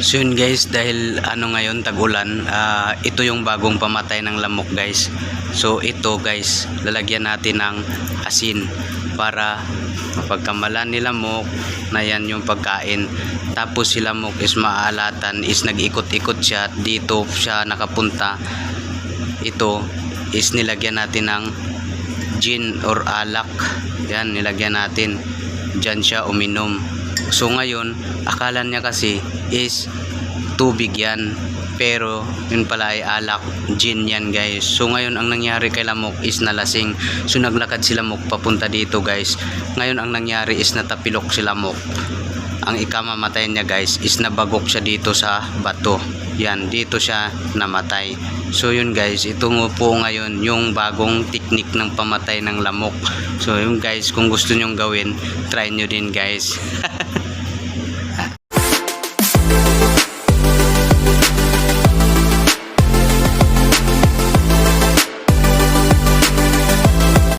So yun guys, dahil ngayon tag-ulan, ito yung bagong pamatay ng lamok guys. So ito guys, lalagyan natin ng asin para mapagkamalan ni lamok na yan yung pagkain. Tapos si lamok is maalatan, is nag-ikot-ikot siya, dito siya nakapunta. Ito is nilagyan natin ng gin or alak. Yan, nilagyan natin. Diyan siya uminom. So ngayon, akala niya kasi is tubig yan, pero yun pala ay alak, gin yan guys. So ngayon ang nangyari kay lamok is nalasing. So naglakad si lamok papunta dito guys. Ngayon ang nangyari is natapilok si lamok. Ang ikamamatay niya guys is nabagok siya dito sa bato. Yan, dito siya namatay. So yun guys, ito po ngayon yung bagong technique ng pamatay ng lamok. So yun guys, kung gusto nyong gawin, try nyo din guys.